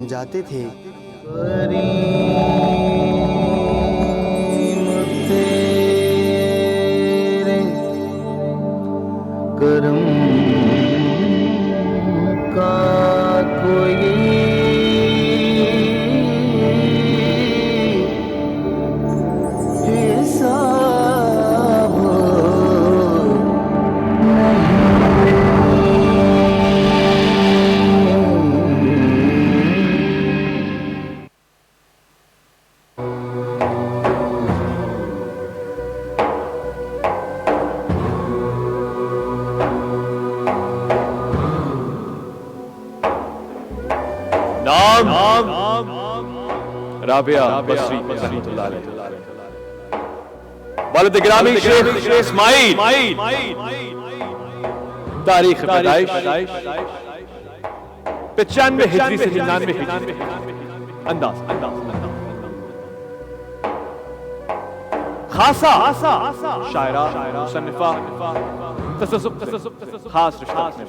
جاتے تھے۔ کرم کا کوئی حساب رابعہ بصری رحمۃ اللہ علیہ، والد گرامی شیخ اسماعیل، تاریخ پیدائش 95 ہجری سے 99 ہجری، انداز خاصا شاعرہ، مصنفہ، تصوف خاص رشتہ میں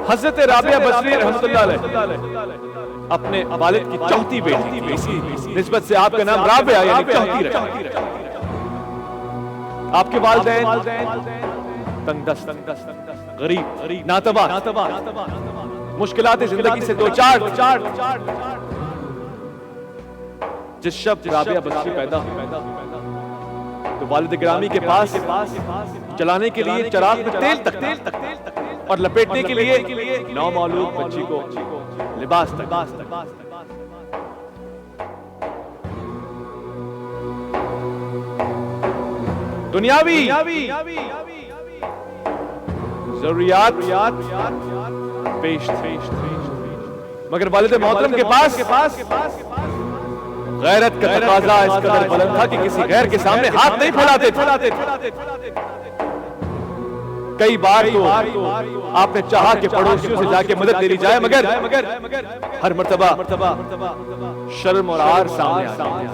حضرت رابعہ بصری رحمۃ اللہ علیہ اپنے والد کی چوتھی بیٹی تھی، اسی نسبت سے آپ کا نام رابعہ یعنی چوتھی رکھا۔ آپ کے والدین تنگ دست، غریب، ناتواں، مشکلات زندگی سے دوچار۔ جس شب رابعہ بصری پیدا ہوئی تو والد گرامی کے پاس جلانے کے لیے چراغ میں تیل تک اور لپیٹنے کے لیے نومولود بچی کو لباس تک۔ دنیاوی ضروریات پیش تھی، مگر والد محترم کے پاس غیرت کا تقاضا اس قدر بلند تھا کہ کسی غیر کے سامنے ہاتھ نہیں پھیلاتے تھے۔ کئی بار تو آپ نے چاہا کہ پڑوسیوں سے جا کے مدد لے لی جائے، مگر ہر مرتبہ شرم اور عار سامنے آ گئی۔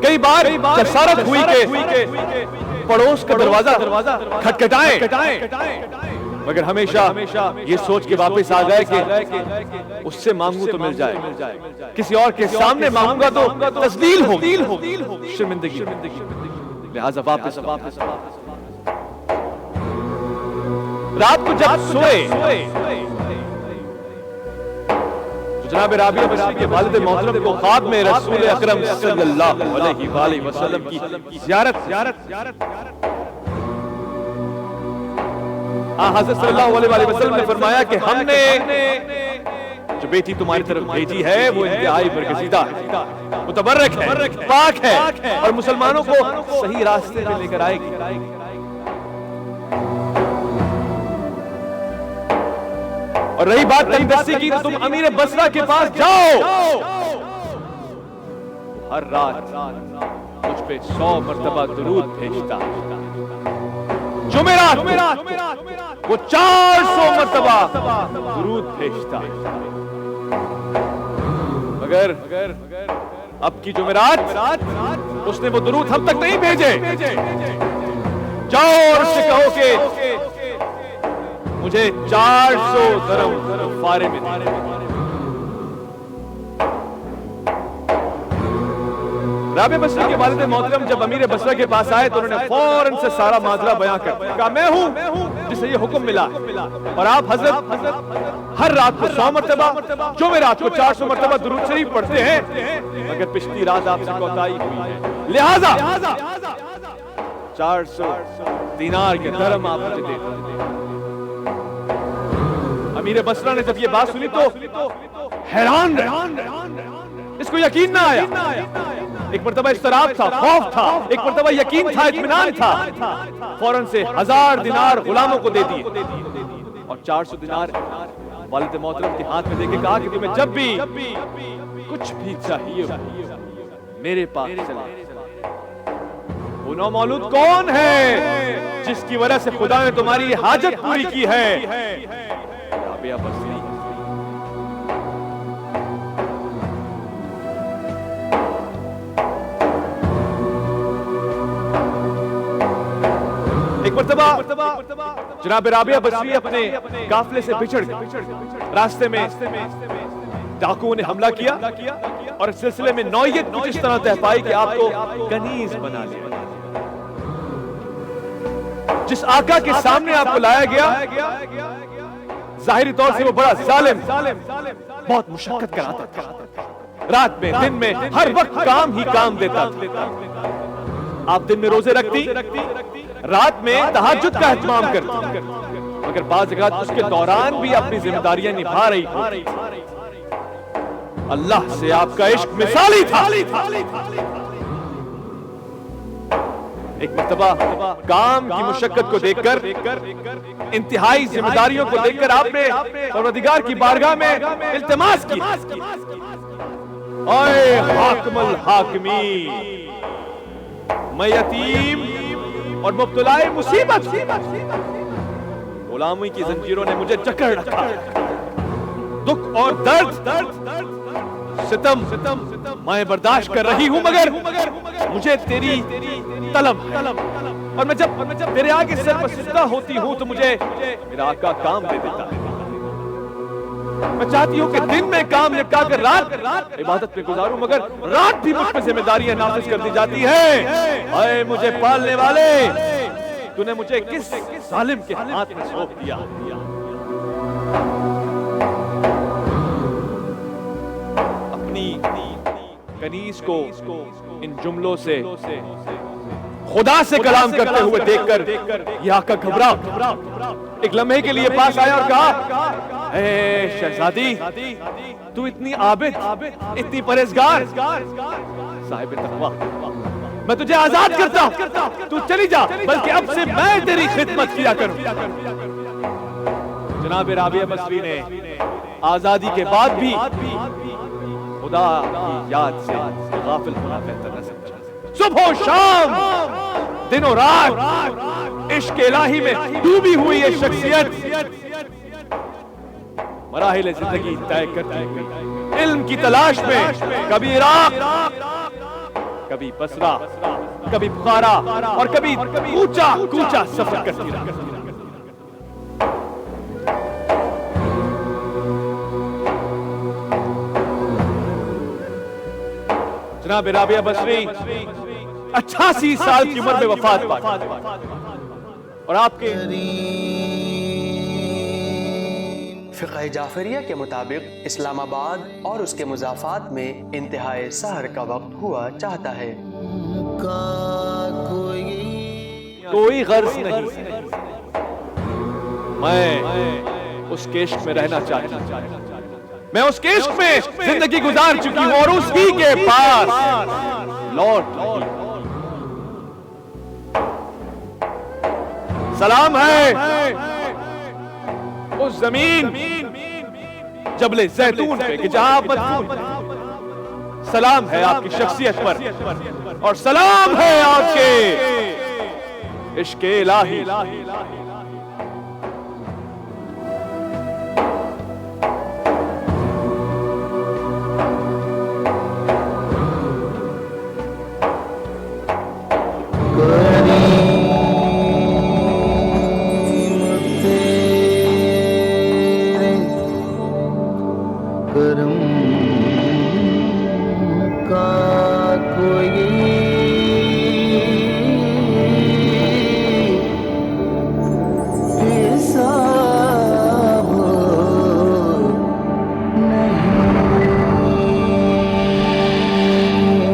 کئی بار جسارت ہوئی کہ پڑوس کا دروازہ کھٹکھٹائیں، مگر ہمیشہ یہ سوچ کے واپس آ گئے کہ اس سے مانگوں تو مل جائے، کسی اور کے سامنے مانگوں گا تو تذلیل ہوگی، شرمندگی، لہذا واپس۔ رات کو جب سوئے تو جناب رابعہ بصری کے والد محترم کو خواب میں رسول اکرم صلی اللہ علیہ وآلہ وسلم کی زیارت، حضرت صلی اللہ علیہ وآلہ وسلم نے فرمایا کہ ہم نے جو بیٹی تمہاری طرف بھیجی ہے وہ انتہائی برگزیدہ ہے، متبرک ہے، پاک ہے اور مسلمانوں کو صحیح راستے میں لے کر آئے گی۔ اور رہی بات تنگ دستی کی تو تم امیر بصرہ کے پاس جاؤ، ہر رات مجھ پہ 100 مرتبہ درود بھیجتا، جمعرات وہ 400 مرتبہ درود بھیجتا، مگر اب کی جمعرات اس نے وہ درود ہم تک نہیں بھیجے۔ جاؤ اور اس سے کہو کہ مجھے 400 درہم کفارے میں دے۔ رابعہ بصری کے والد محترم جب امیر بصرہ کے پاس آئے تو انہوں نے فوراً سے سارا معاملہ بیان کر دیا، کہا میں ہوں جسے یہ حکم ملا اور آپ حضرت ہر رات کو 100 مرتبہ، جمعرات کو 400 مرتبہ درود شریف پڑھتے ہیں، مگر پچھلی رات آپ سے کوتاہی ہوئی ہے، لہذا 400 دینار کے درہم آپ مجھے دے دیں۔ امیر بصرہ نے جب یہ بات سنی تو حیران رہا، اس کو یقین نہ آیا۔ ایک مرتبہ اضطراب تھا، خوف تھا، ایک مرتبہ یقین تھا، اطمینان تھا، فوراً سے 1000 دینار غلاموں کو دے دیے اور 400 دینار والد محترم کے ہاتھ میں دے کے کہا کہ تمہیں جب بھی کچھ بھی چاہیے ہو میرے پاس چلے۔ وہ نومولود کون ہے جس کی وجہ سے خدا نے تمہاری یہ حاجت پوری کی ہے؟ رابعہ بصری۔ مرتبہ جناب رابعہ بصری اپنے قافلے سے بچھڑ گئے. راستے میں ڈاکوؤں نے حملہ کیا اور اس سلسلے میں نوعیت کچھ اس طرح طے پائی کہ آپ کو کنیز بنا لیا. جس آقا کے سامنے آپ کو لایا گیا ظاہری طور سے وہ بڑا ظالم، بہت مشقت کراتا تھا، رات میں دن میں ہر وقت کام ہی کام دیتا تھا. آپ دن میں روزے رکھتی، رات میں تہجد کا اہتمام کرتی، مگر بعض اوقات اس کے دوران بھی اپنی ذمہ داریاں نبھا رہی تھی. اللہ سے آپ کا عشق مثالی تھا. ایک مرتبہ کام کی مشقت کو دیکھ کر، انتہائی ذمہ داریوں کو دیکھ کر آپ نے پروردگار کی بارگاہ میں التماس کی، اے حاکم الحاکمین، میں یتیم اور مبتلا مصیبت، غلامی کی زنجیروں نے مجھے جکڑ رکھا، دکھ اور درد، ستم میں برداشت کر رہی ہوں، مگر مجھے تیری طلب ہے، اور میں جب تیرے آگے سر پر سجدہ ہوتی ہوں تو مجھے میرا آقا کام دے دیتا ہے. میں چاہتی ہوں کہ دن میں کام نپٹا کر رات عبادت میں گزاروں، مگر رات بھی مجھ پہ ذمہ داریاں نافذ کر دی جاتی ہیں. اے مجھے پالنے والے، تو نے مجھے کس ظالم کے ہاتھ میں سونپ دیا؟ اپنی کنیز کو ان جملوں سے خدا سے کلام کرتے ہوئے دیکھ کر یہ آقا گھبرا، ایک لمحے کے لیے پاس آیا اور کہا، اے شہزادی، تو اتنی عابد، اتنی پرہیزگار، صاحب تقویٰ، میں تجھے آزاد کرتا ہوں، تو چلی جا، بلکہ اب سے میں تیری خدمت کیا کروں. جناب رابعہ بصری نے آزادی کے بعد بھی خدا کی یاد سے غافل ہونا بہتر نہ سمجھا. صبح و شام، دن و رات عشق الہی میں ڈوبی ہوئی یہ شخصیت مراحل زندگی طے کرتی ہوئی علم کی تلاش میں کبھی عراق، کبھی بصرہ، کبھی بخارا اور کبھی کوچا سفر کرتی رہی. جناب رابعہ بصری 88 سال کی عمر میں وفات پائی، اور آپ کے فقہ جعفریہ کے مطابق اسلام آباد اور اس کے مضافات میں انتہائے سحر کا وقت ہوا چاہتا ہے. کوئی غرض نہیں، میں اس کے عشق میں رہنا چاہتی ہوں، میں اس کے عشق میں زندگی گزار چکی ہوں اور اسی کے پاس لوٹ رہی ہوں. سلام ہے اس زمین جبل زیتون پہ کہ جہاں آپ مدفون ہیں. سلام ہے آپ کی شخصیت پر، اور سلام ہے آپ کے عشق الہی